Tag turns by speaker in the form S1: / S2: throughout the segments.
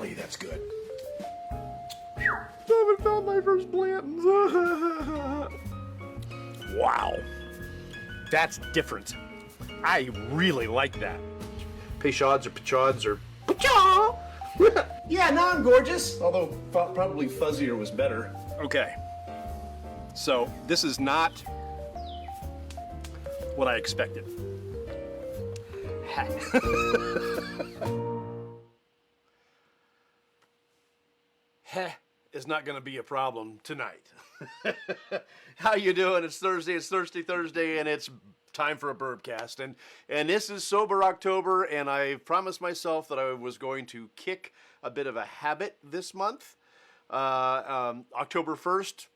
S1: golly, that's good.
S2: I haven't found my first Blanton's.
S1: Wow. That's different. I really like that.
S2: Peychauds or Peychauds or Peychaud.
S1: Yeah, now I'm gorgeous.
S2: Although probably fuzzier was better.
S1: Okay. So, this is not what I expected. Heh is not going to be a problem tonight. How you doing? It's Thursday. It's Thirsty Thursday, and it's time for a Bourbcast. And this is Sober October, and I promised myself that I was going to kick a bit of a habit this month. October 1st,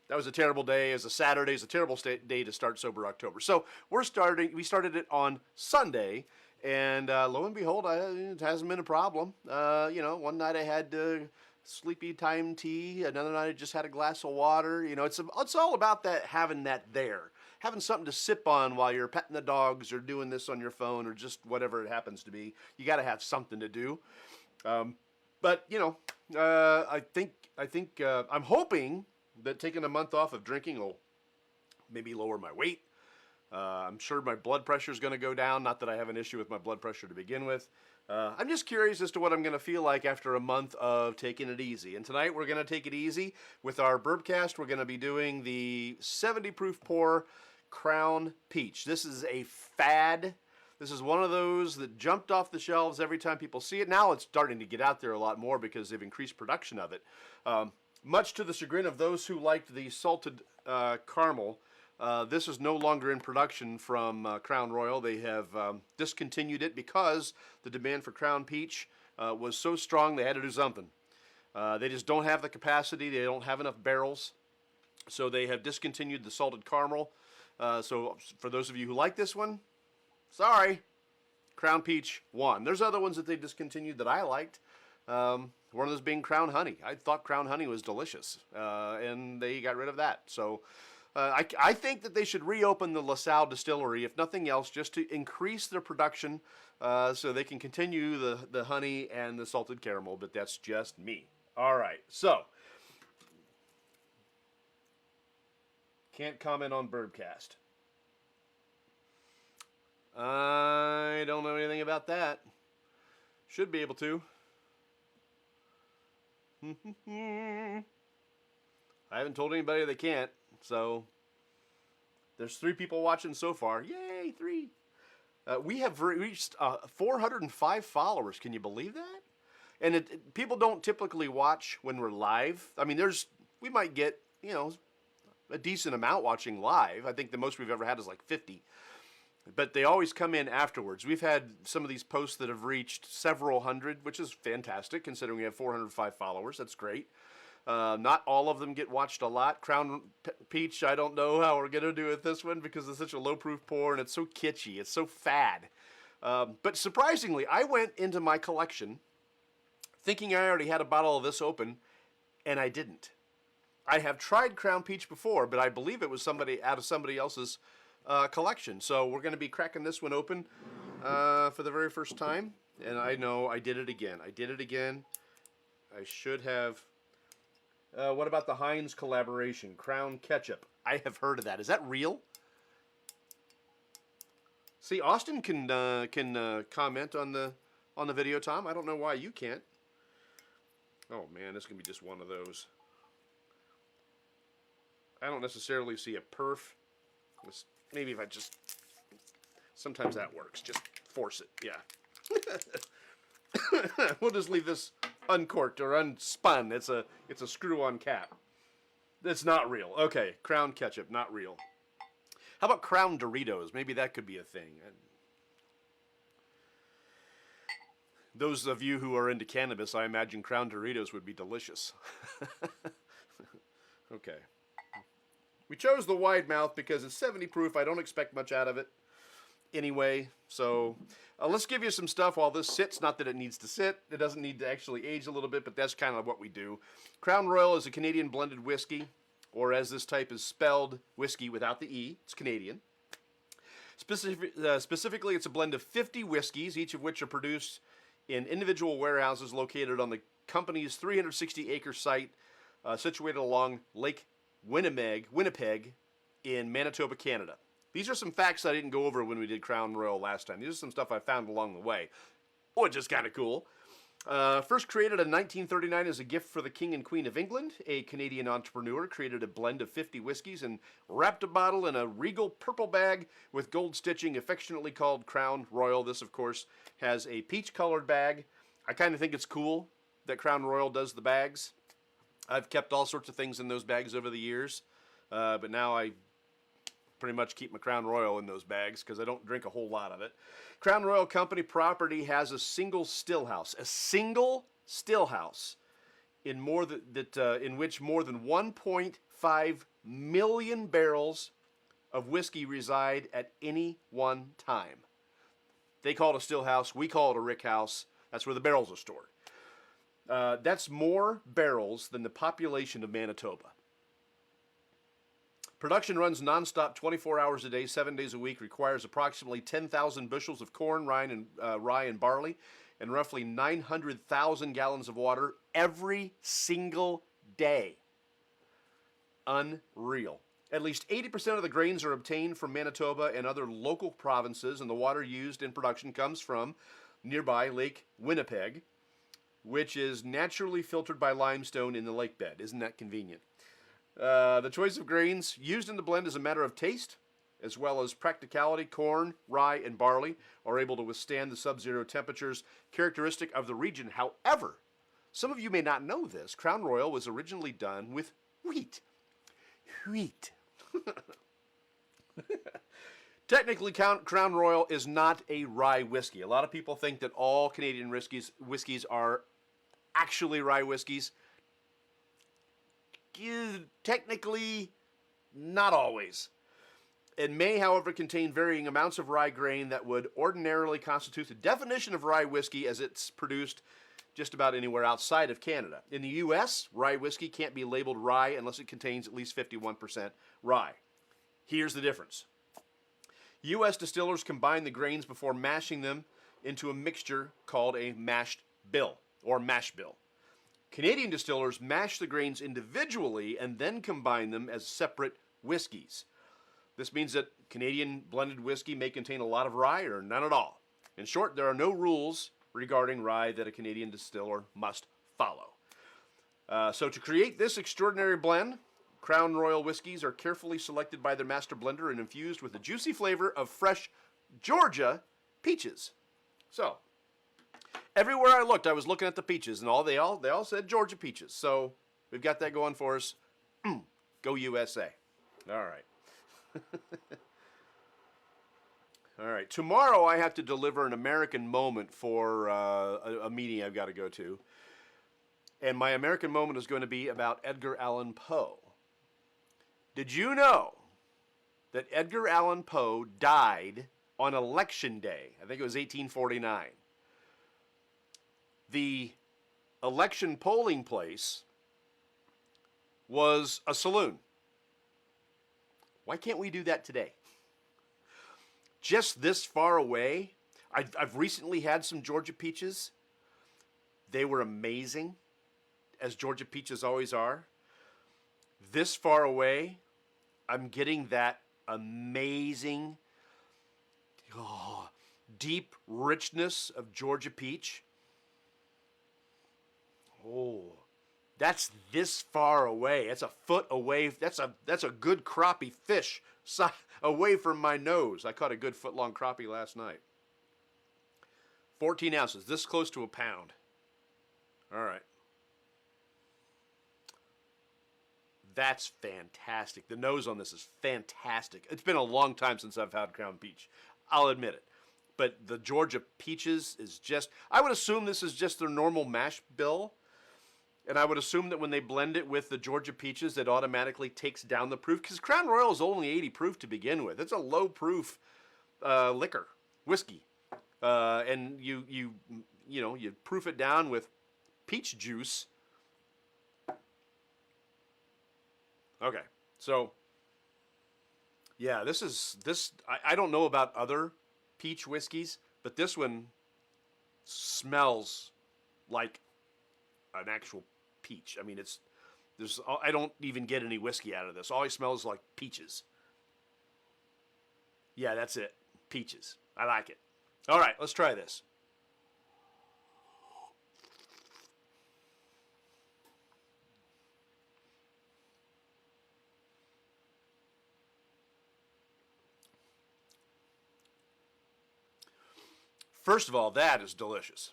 S1: that was a terrible day. It was a Saturday. It's a terrible day to start Sober October. So we started it on Sunday, and lo and behold, it hasn't been a problem. One night I had sleepy time tea. Another night I just had a glass of water. It's all about that, having that there. Having something to sip on while you're petting the dogs or doing this on your phone or just whatever it happens to be. You got to have something to do. But I think I'm hoping that taking a month off of drinking will maybe lower my weight. I'm sure my blood pressure is going to go down. Not that I have an issue with my blood pressure to begin with. I'm just curious as to what I'm going to feel like after a month of taking it easy. And tonight we're going to take it easy with our Bourbcast. We're going to be doing the 70 proof pour Crown Peach. This is a fad. This is one of those that jumped off the shelves every time people see it. Now it's starting to get out there a lot more because they've increased production of it. Much to the chagrin of those who liked the salted caramel, this is no longer in production from Crown Royal. They have discontinued it because the demand for Crown Peach was so strong they had to do something. They just don't have the capacity. They don't have enough barrels. So they have discontinued the salted caramel. So for those of you who like this one, sorry, Crown Peach won. There's other ones that they discontinued that I liked. One of those being Crown Honey. I thought Crown Honey was delicious, and they got rid of that. So I think that they should reopen the LaSalle distillery, if nothing else, just to increase their production so they can continue the honey and the salted caramel, but that's just me. All right, so can't comment on Bourbcast. I don't know anything about that. Should be able to. I haven't told anybody they can't, so there's 3 people watching so far. Yay, 3. We have reached 405 followers. Can you believe that? And people don't typically watch when we're live. I mean, we might get, a decent amount watching live. I think the most we've ever had is like 50. But they always come in afterwards. We've had some of these posts that have reached several hundred, which is fantastic considering we have 405 followers. That's great. Not all of them get watched a lot. Crown Peach, I don't know how we're going to do with this one because it's such a low-proof pour and it's so kitschy. It's so fad. But surprisingly, I went into my collection thinking I already had a bottle of this open, and I didn't. I have tried Crown Peach before, but I believe it was out of somebody else's collection. So we're going to be cracking this one open for the very first time. And I know I did it again. I should have. What about the Heinz collaboration, Crown Ketchup? I have heard of that. Is that real? See, Austin can comment on the video, Tom. I don't know why you can't. Oh man, this is gonna be just one of those. I don't necessarily see a perf. Maybe if I just... Sometimes that works. Just force it. Yeah. We'll just leave this uncorked or unspun. It's a screw-on cap. It's not real. Okay, Crown Ketchup, not real. How about Crown Doritos? Maybe that could be a thing. Those of you who are into cannabis, I imagine Crown Doritos would be delicious. Okay. We chose the wide mouth because it's 70 proof. I don't expect much out of it anyway. So let's give you some stuff while this sits. Not that it needs to sit. It doesn't need to actually age a little bit, but that's kind of what we do. Crown Royal is a Canadian blended whiskey, or as this type is spelled, whiskey without the E. It's Canadian. Specifically, it's a blend of 50 whiskeys, each of which are produced in individual warehouses located on the company's 360-acre site situated along Lake Winnipeg in Manitoba, Canada. These are some facts I didn't go over when we did Crown Royal last time. These are some stuff I found along the way, which is kind of cool. First created in 1939 as a gift for the King and Queen of England, a Canadian entrepreneur created a blend of 50 whiskeys and wrapped a bottle in a regal purple bag with gold stitching, affectionately called Crown Royal. This, of course, has a peach-colored bag. I kind of think it's cool that Crown Royal does the bags. I've kept all sorts of things in those bags over the years, but now I pretty much keep my Crown Royal in those bags because I don't drink a whole lot of it. Crown Royal Company property has a single still house in which more than 1.5 million barrels of whiskey reside at any one time. They call it a still house. We call it a rick house. That's where the barrels are stored. That's more barrels than the population of Manitoba. Production runs nonstop 24 hours a day, 7 days a week, requires approximately 10,000 bushels of corn, rye, and barley, and roughly 900,000 gallons of water every single day. Unreal. At least 80% of the grains are obtained from Manitoba and other local provinces, and the water used in production comes from nearby Lake Winnipeg, which is naturally filtered by limestone in the lake bed. Isn't that convenient? The choice of grains used in the blend is a matter of taste, as well as practicality. Corn, rye, and barley are able to withstand the sub-zero temperatures characteristic of the region. However, some of you may not know this. Crown Royal was originally done with wheat. Technically, Crown Royal is not a rye whiskey. A lot of people think that all Canadian whiskeys are actually rye whiskeys. Technically, not always. It may, however, contain varying amounts of rye grain that would ordinarily constitute the definition of rye whiskey as it's produced just about anywhere outside of Canada. In the U.S., rye whiskey can't be labeled rye unless it contains at least 51% rye. Here's the difference. U.S. distillers combine the grains before mashing them into a mixture called a mashed bill or mash bill. Canadian distillers mash the grains individually and then combine them as separate whiskeys. This means that Canadian blended whiskey may contain a lot of rye or none at all. In short, there are no rules regarding rye that a Canadian distiller must follow. So to create this extraordinary blend, Crown Royal whiskeys are carefully selected by their master blender and infused with the juicy flavor of fresh Georgia peaches. So, everywhere I looked, I was looking at the peaches, and they all said Georgia peaches. So we've got that going for us. Go USA! All right. All right. Tomorrow I have to deliver an American moment for a meeting I've got to go to, and my American moment is going to be about Edgar Allan Poe. Did you know that Edgar Allan Poe died on Election Day? I think it was 1849. The election polling place was a saloon. Why can't we do that today? Just this far away, I've recently had some Georgia peaches. They were amazing, as Georgia peaches always are. This far away, I'm getting that amazing, deep richness of Georgia peach. Oh, that's this far away. That's a foot away. That's a good crappie fish away from my nose. I caught a good foot-long crappie last night. 14 ounces, this close to a pound. All right. That's fantastic. The nose on this is fantastic. It's been a long time since I've had Crown Peach. I'll admit it. But the Georgia Peaches is just, I would assume this is just their normal mash bill. And I would assume that when they blend it with the Georgia Peaches, it automatically takes down the proof. Because Crown Royal is only 80 proof to begin with. It's a low proof whiskey. And you proof it down with peach juice. Okay, so yeah, I don't know about other peach whiskeys, but this one smells like an actual peach. I mean, I don't even get any whiskey out of this. All it smells like peaches. Yeah, that's it. Peaches. I like it. All right, let's try this. First of all, that is delicious.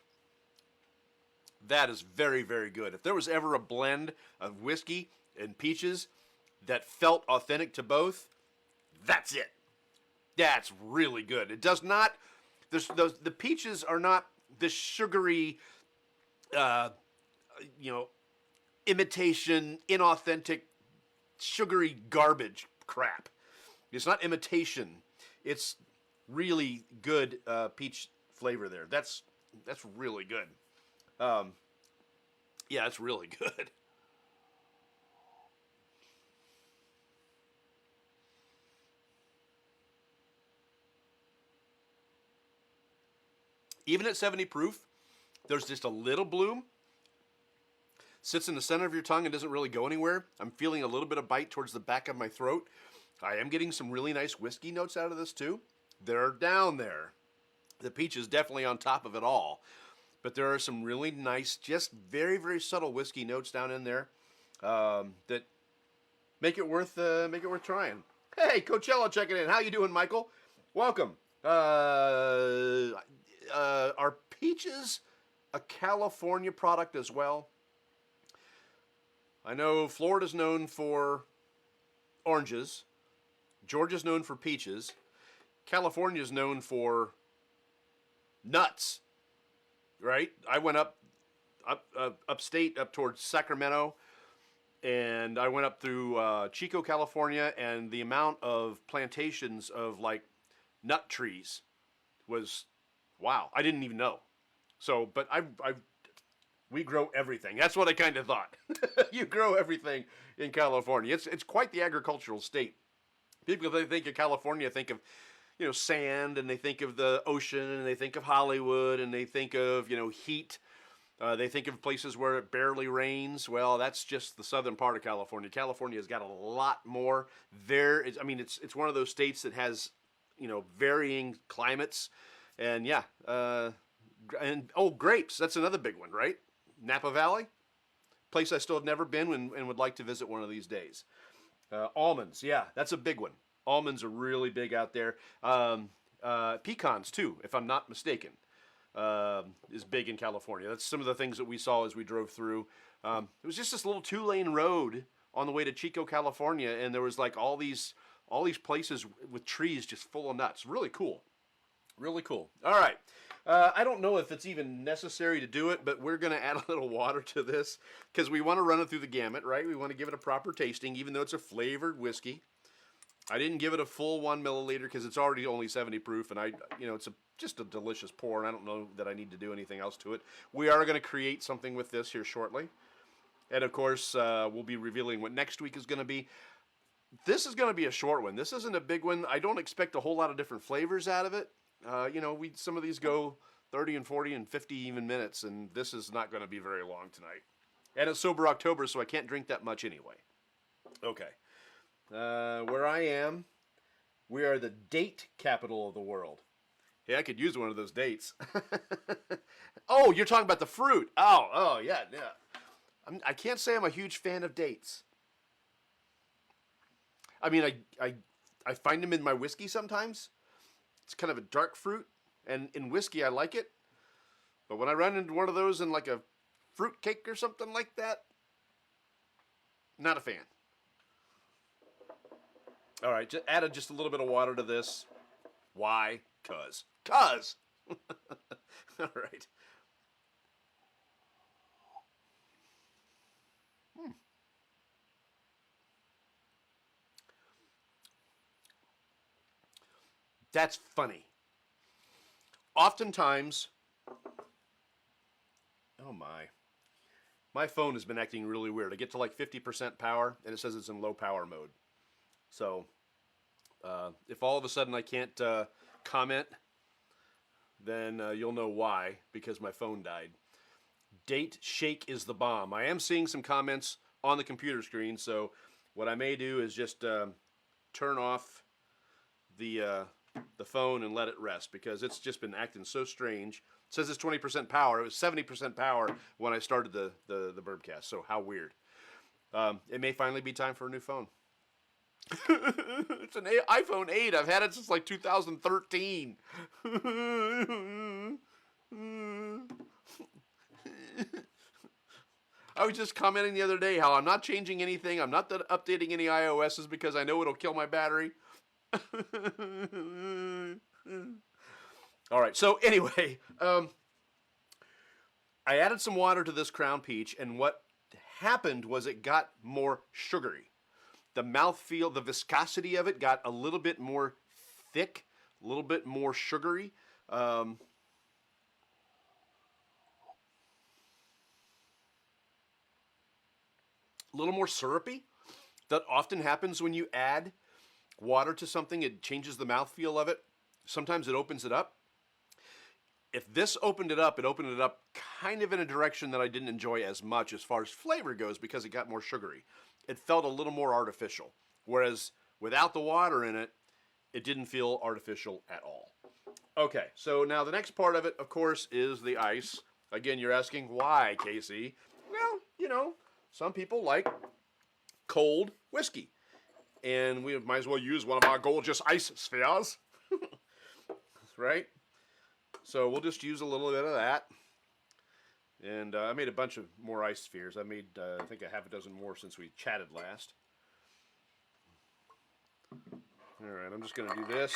S1: That is very, very good. If there was ever a blend of whiskey and peaches that felt authentic to both, that's it. That's really good. It does not. The peaches are not the sugary, uh, imitation, inauthentic, sugary garbage crap. It's not imitation. It's really good peach flavor there. That's really good. Yeah, it's really good. Even at 70 proof, there's just a little bloom. Sits in the center of your tongue and doesn't really go anywhere. I'm feeling a little bit of bite towards the back of my throat. I am getting some really nice whiskey notes out of this too. They're down there. The peach is definitely on top of it all. But there are some really nice, just very, very subtle whiskey notes down in there that make it worth trying. Hey, Coachella checking in. How you doing, Michael? Welcome. Are peaches a California product as well? I know Florida's known for oranges. Georgia's known for peaches. California's known for nuts. Right? I went upstate, up towards Sacramento, and I went up through Chico, California, and the amount of plantations of like nut trees was, wow, I didn't even know. So, but we grow everything. That's what I kind of thought. You grow everything in California. It's quite the agricultural state. People, they think of California, think of, sand, and they think of the ocean, and they think of Hollywood, and they think of, heat. They think of places where it barely rains. Well, that's just the southern part of California. California has got a lot more. It's one of those states that has, varying climates. And yeah, grapes. That's another big one, right? Napa Valley, place I still have never been and would like to visit one of these days. Almonds, yeah, that's a big one. Almonds are really big out there. Pecans, too, if I'm not mistaken, is big in California. That's some of the things that we saw as we drove through. It was just this little 2-lane road on the way to Chico, California, and there was like all these places with trees just full of nuts. Really cool. Really cool. All right. I don't know if it's even necessary to do it, but we're going to add a little water to this because we want to run it through the gamut, right? We want to give it a proper tasting, even though it's a flavored whiskey. I didn't give it a full 1 milliliter because it's already only 70 proof, and it's just a delicious pour, and I don't know that I need to do anything else to it. We are going to create something with this here shortly. And, of course, we'll be revealing what next week is going to be. This is going to be a short one. This isn't a big one. I don't expect a whole lot of different flavors out of it. Some of these go 30 and 40 and 50 even minutes, and this is not going to be very long tonight. And it's Sober October, so I can't drink that much anyway. Okay. Where I am, we are the date capital of the world. Hey, I could use one of those dates. Oh, you're talking about the fruit. Oh, yeah. I can't say I'm a huge fan of dates. I mean, I find them in my whiskey sometimes. It's kind of a dark fruit, and in whiskey I like it. But when I run into one of those in like a fruit cake or something like that, not a fan. All right, added just a little bit of water to this. Why? Cuz. All right. That's funny. Oftentimes, oh my phone has been acting really weird. I get to like 50% power, and it says it's in low power mode. So, if all of a sudden I can't comment, then you'll know why, because my phone died. Date shake is the bomb. I am seeing some comments on the computer screen, so what I may do is just turn off the phone and let it rest, because it's just been acting so strange. It says it's 20% power. It was 70% power when I started the Bourbcast, so how weird. It may finally be time for a new phone. It's an iPhone 8. I've had it since like 2013. I was just commenting the other day how I'm not changing anything. I'm not updating any iOSs because I know it'll kill my battery. All right. So anyway, I added some water to this Crown Peach, and what happened was it got more sugary. The mouthfeel, the viscosity of it got a little bit more thick, a little bit more sugary. A little more syrupy. That often happens when you add water to something. It changes the mouthfeel of it. Sometimes it opens it up. If this opened it up kind of in a direction that I didn't enjoy as much as far as flavor goes, because it got more sugary. It felt a little more artificial. Whereas without the water in it, it didn't feel artificial at all. Okay, so now the next part of it, of course, is the ice. Again, you're asking, why, Casey? Well, you know, some people like cold whiskey. And we might as well use one of our gorgeous ice spheres. Right? So we'll just use a little bit of that. And I made a bunch of more ice spheres. I made, I think, a half a dozen more since we chatted last. All right, I'm just going to do this.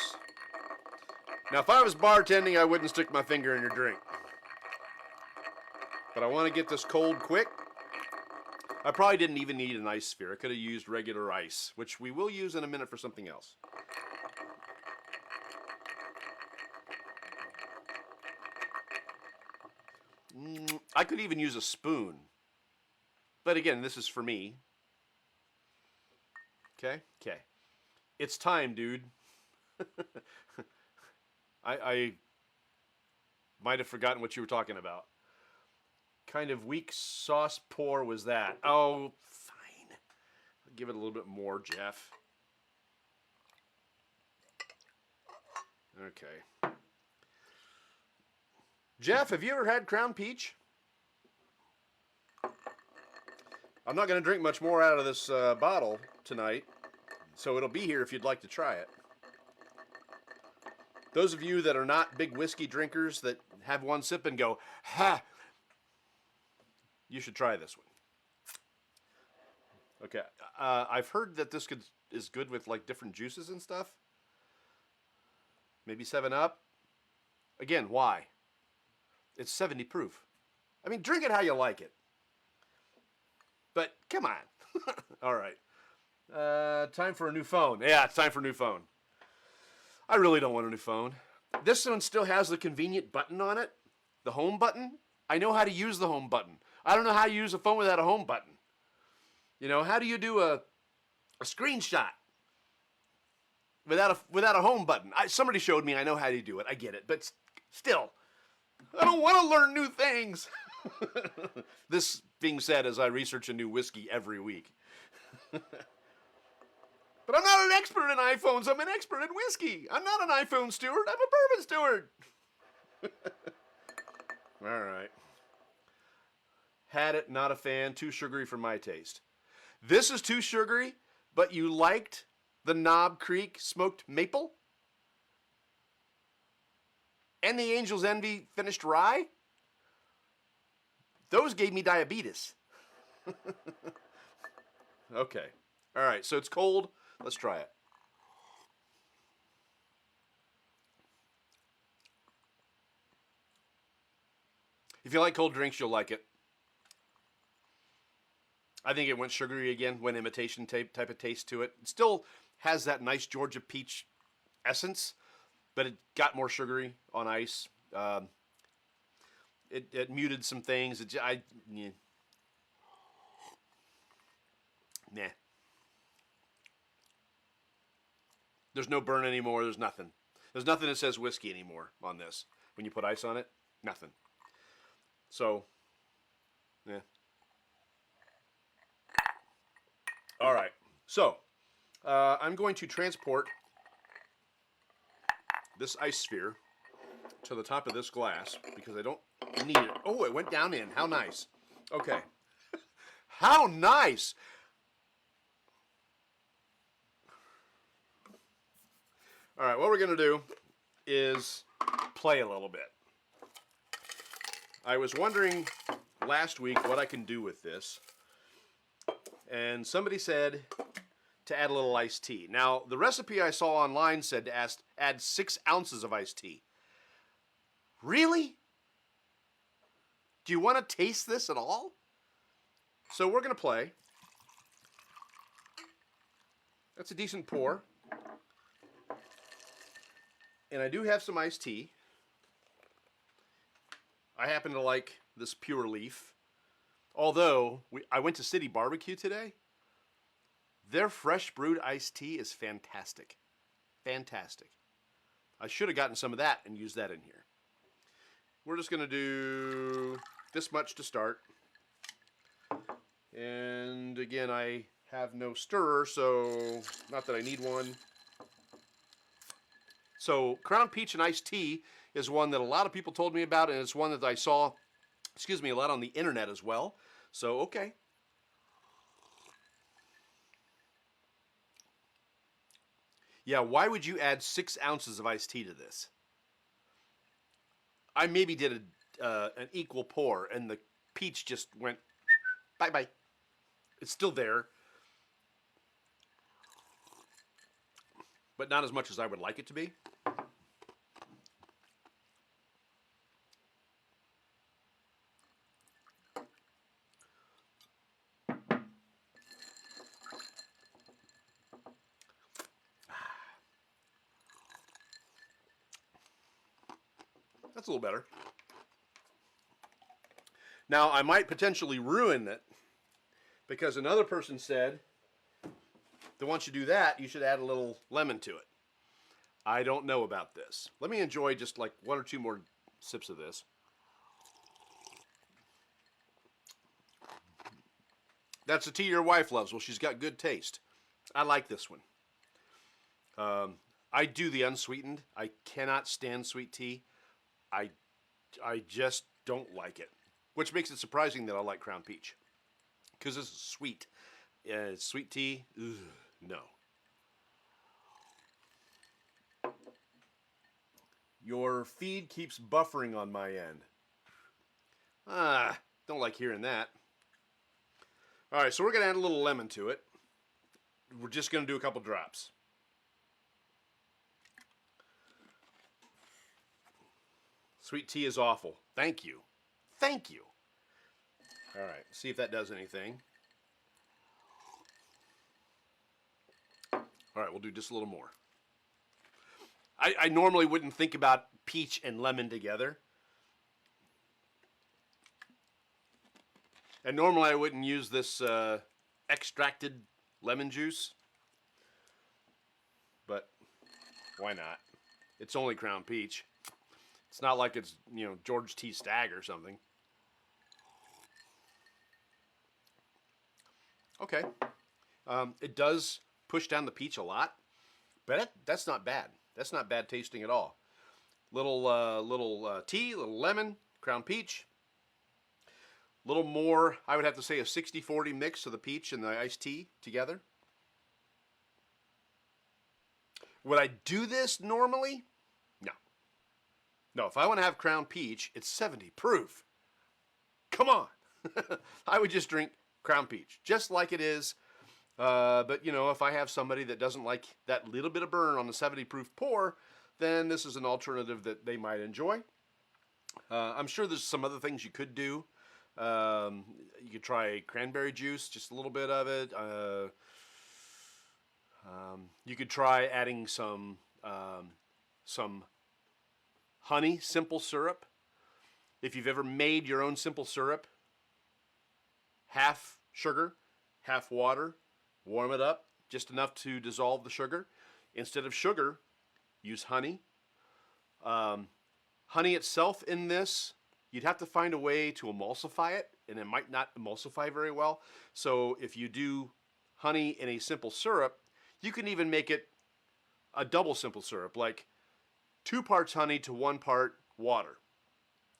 S1: Now, if I was bartending, I wouldn't stick my finger in your drink. But I want to get this cold quick. I probably didn't even need an ice sphere. I could have used regular ice, which we will use in a minute for something else. I could even use a spoon. But again, this is for me. Okay? Okay. It's time, dude. I might have forgotten what you were talking about. Kind of weak sauce pour was that? Oh, fine. I'll give it a little bit more, Jeff. Okay. Jeff, have you ever had Crown Peach? I'm not going to drink much more out of this bottle tonight, so it'll be here if you'd like to try it. Those of you that are not big whiskey drinkers that have one sip and go, ha, you should try this one. Okay, I've heard that this is good with like different juices and stuff. Maybe 7-Up. Again, why? It's 70 proof. I mean, drink it how you like it. But come on. All right. Time for a new phone. Yeah, it's time for a new phone. I really don't want a new phone. This one still has the convenient button on it. The home button. I know how to use the home button. I don't know how to use a phone without a home button. You know, how do you do a screenshot without a home button? Somebody showed me. I know how to do it. I get it. But still, I don't want to learn new things. This being said, as I research a new whiskey every week. But I'm not an expert in iPhones. I'm an expert in whiskey. I'm not an iPhone steward. I'm a bourbon steward. All right. Had it, not a fan. Too sugary for my taste. This is too sugary, but you liked the Knob Creek smoked maple? And the Angel's Envy finished rye? Those gave me diabetes. Okay. All right, so it's cold. Let's try it. If you like cold drinks, you'll like it. I think it went sugary again, went imitation type of taste to it. It still has that nice Georgia peach essence, but it got more sugary on ice. It muted some things. Nah. There's no burn anymore. There's nothing. There's nothing that says whiskey anymore on this, when you put ice on it? Nothing. So, yeah. All right. So, I'm going to transport this ice sphere to the top of this glass because I don't need it. Oh, it went down in. How nice. Okay. How nice. All right, what we're going to do is play a little bit. I was wondering last week what I can do with this, and somebody said to add a little iced tea. Now, the recipe I saw online said to add 6 ounces of iced tea. Really? Do you want to taste this at all? So we're going to play. That's a decent pour. And I do have some iced tea. I happen to like this Pure Leaf. Although, I went to City Barbecue today. Their fresh brewed iced tea is fantastic. Fantastic. I should have gotten some of that and used that in here. We're just going to do this much to start. And again, I have no stirrer, so not that I need one. So Crown Peach and iced tea is one that a lot of people told me about, and it's one that I saw, a lot on the internet as well. So, okay. Yeah, why would you add 6 ounces of iced tea to this? I maybe did an equal pour, and the peach just went bye-bye. It's still there, but not as much as I would like it to be. That's a little better. Now, I might potentially ruin it because another person said that once you do that, you should add a little lemon to it. I don't know about this. Let me enjoy just like 1 or 2 more sips of this. That's a tea your wife loves. Well, she's got good taste. I like this one. I do the unsweetened. I cannot stand sweet tea. I just don't like it, which makes it surprising that I like Crown Peach, because this is sweet. Sweet tea, ugh, no. Your feed keeps buffering on my end. Don't like hearing that. All right, so we're going to add a little lemon to it. We're just going to do a couple drops. Sweet tea is awful. Thank you. Thank you. All right, see if that does anything. All right, we'll do just a little more. I normally wouldn't think about peach and lemon together. And normally I wouldn't use this extracted lemon juice. But why not? It's only Crown Peach. It's not like it's, George T. Stagg or something. Okay. It does push down the peach a lot, but that's not bad. That's not bad tasting at all. Little tea, little lemon, Crown Peach. A little more, I would have to say a 60-40 mix of the peach and the iced tea together. Would I do this normally? No. No, if I want to have Crown Peach, it's 70 proof. Come on. I would just drink Crown Peach, just like it is. But, if I have somebody that doesn't like that little bit of burn on the 70 proof pour, then this is an alternative that they might enjoy. I'm sure there's some other things you could do. You could try cranberry juice, just a little bit of it. You could try adding some honey simple syrup. If you've ever made your own simple syrup, half sugar, half water, warm it up just enough to dissolve the sugar. Instead of sugar, use honey. Honey itself in this, you'd have to find a way to emulsify it, and it might not emulsify very well. So if you do honey in a simple syrup, you can even make it a double simple syrup, like 2 parts honey to 1 part water.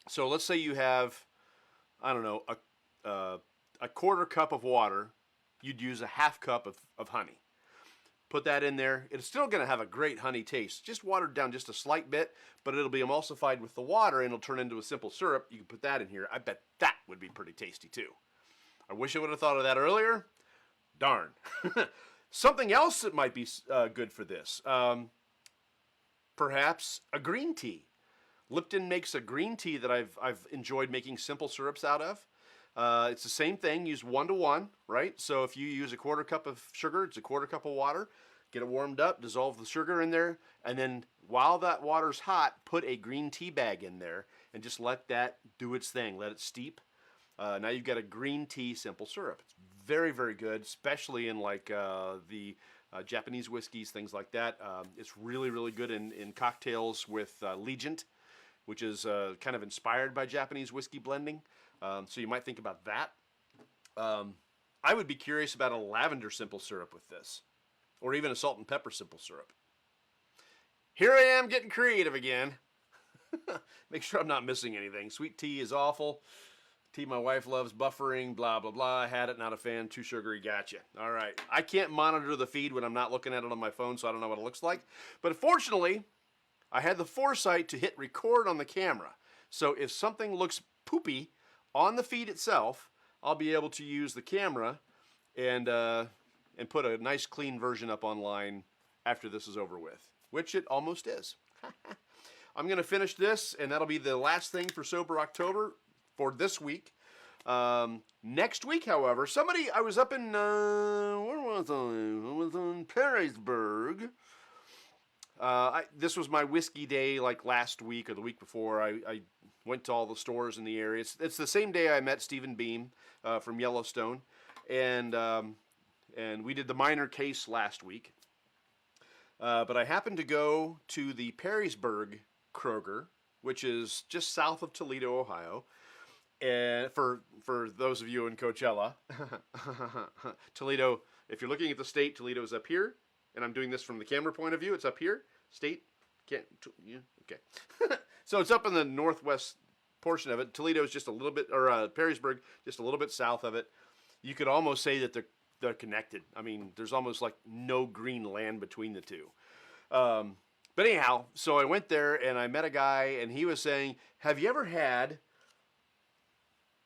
S1: So let's say you have, I don't know, a quarter cup of water. You'd use a half cup of honey. Put that in there. It's still going to have a great honey taste, just watered down just a slight bit, but it'll be emulsified with the water and it'll turn into a simple syrup. You can put that in here. I bet that would be pretty tasty too. I wish I would have thought of that earlier. Darn. Something else that might be good for this, perhaps a green tea. Lipton makes a green tea that I've enjoyed making simple syrups out of. It's the same thing, use 1 to 1, right? So if you use a quarter cup of sugar, it's a quarter cup of water. Get it warmed up, dissolve the sugar in there, and then while that water's hot, put a green tea bag in there and just let that do its thing. Let it steep. Now you've got a green tea simple syrup. It's very, very good, especially in like the Japanese whiskeys, things like that. It's really, really good in cocktails with Legent, which is kind of inspired by Japanese whiskey blending. So you might think about that. I would be curious about a lavender simple syrup with this, or even a salt and pepper simple syrup. Here I am getting creative again. Make sure I'm not missing anything. Sweet tea is awful. Tea my wife loves, buffering, blah, blah, blah. I had it, not a fan, too sugary, gotcha. All right. I can't monitor the feed when I'm not looking at it on my phone, so I don't know what it looks like. But fortunately, I had the foresight to hit record on the camera. So if something looks poopy on the feed itself, I'll be able to use the camera and put a nice clean version up online after this is over with, which it almost is. I'm going to finish this, and that'll be the last thing for Sober October for this week. Next week, however, I was up in, where was I? I was in Perrysburg. This was my whiskey day like last week or the week before. I went to all the stores in the area. It's the same day I met Stephen Beam from Yellowstone, and we did the minor case last week. But I happened to go to the Perrysburg Kroger, which is just south of Toledo, Ohio. And for those of you in Coachella, Toledo, if you're looking at the state, Toledo is up here. And I'm doing this from the camera point of view. It's up here. State. Can't. Yeah, okay. So it's up in the northwest portion of it. Toledo is just a little bit, or Perrysburg, just a little bit south of it. You could almost say that they're connected. I mean, there's almost like no green land between the two. But anyhow, so I went there and I met a guy, and he was saying, "Have you ever had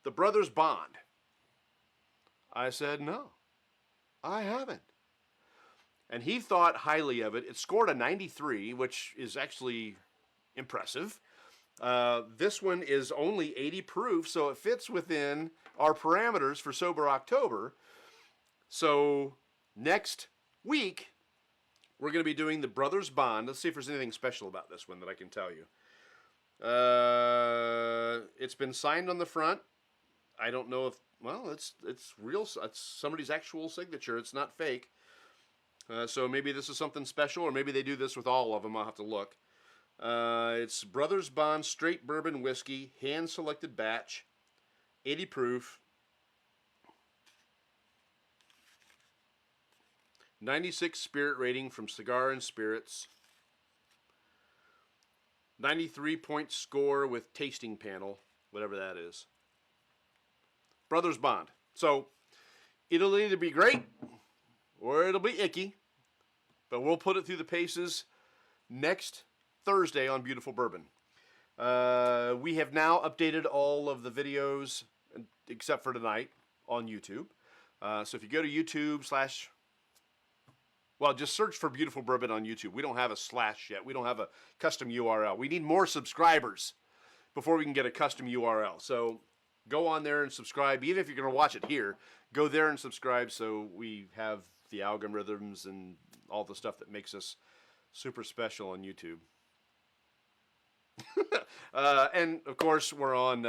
S1: the Brothers Bond?" I said, "No, I haven't." And he thought highly of it. It scored a 93, which is actually impressive. This one is only 80 proof, so it fits within our parameters for Sober October. So next week, we're going to be doing the Brothers Bond. Let's see if there's anything special about this one that I can tell you. It's been signed on the front. I don't know if, well, it's real. It's somebody's actual signature. It's not fake. So maybe this is something special, or maybe they do this with all of them. I'll have to look. It's Brothers Bond Straight Bourbon Whiskey, hand-selected batch, 80 proof, 96 spirit rating from Cigar and Spirits, 93-point score with tasting panel, whatever that is. Brothers Bond. So it'll either be great or it'll be icky, but we'll put it through the paces next Thursday on Beautiful Bourbon. We have now updated all of the videos, except for tonight, on YouTube. So if you go to YouTube / well, just search for Beautiful Bourbon on YouTube. We don't have a / yet. We don't have a custom URL. We need more subscribers before we can get a custom URL. So go on there and subscribe. Even if you're going to watch it here, go there and subscribe so we have the algorithms and all the stuff that makes us super special on YouTube. And of course, we're on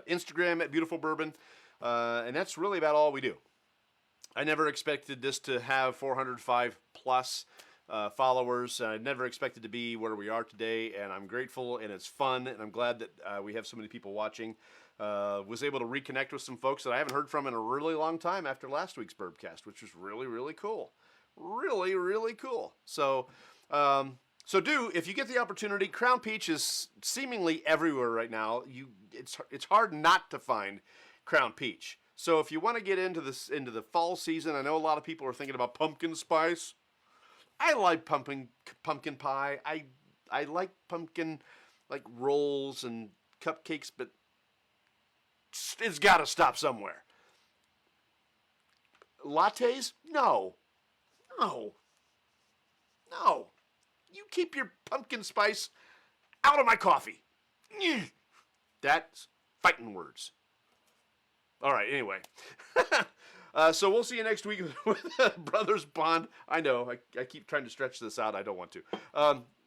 S1: Instagram at Beautiful Bourbon, and that's really about all we do. I never expected this to have 405 plus followers. I never expected to be where we are today, and I'm grateful, and it's fun, and I'm glad that we have so many people watching. Was able to reconnect with some folks that I haven't heard from in a really long time after last week's Bourbcast, which was really, really cool. Really, really cool. So, if you get the opportunity, Crown Peach is seemingly everywhere right now. It's hard not to find Crown Peach. So if you want to get into the fall season, I know a lot of people are thinking about pumpkin spice. I like pumpkin pie. I like pumpkin like rolls and cupcakes, but it's got to stop somewhere. Lattes? No. You keep your pumpkin spice out of my coffee. That's fighting words. All right, anyway. So we'll see you next week with Brothers Bond. I know, I keep trying to stretch this out. I don't want to.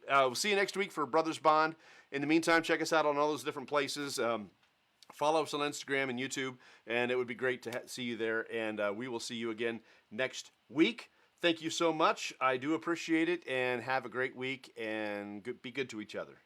S1: We'll see you next week for Brothers Bond. In the meantime, check us out on all those different places. Follow us on Instagram and YouTube, and it would be great to see you there. And we will see you again next week. Thank you so much. I do appreciate it, and have a great week, and be good to each other.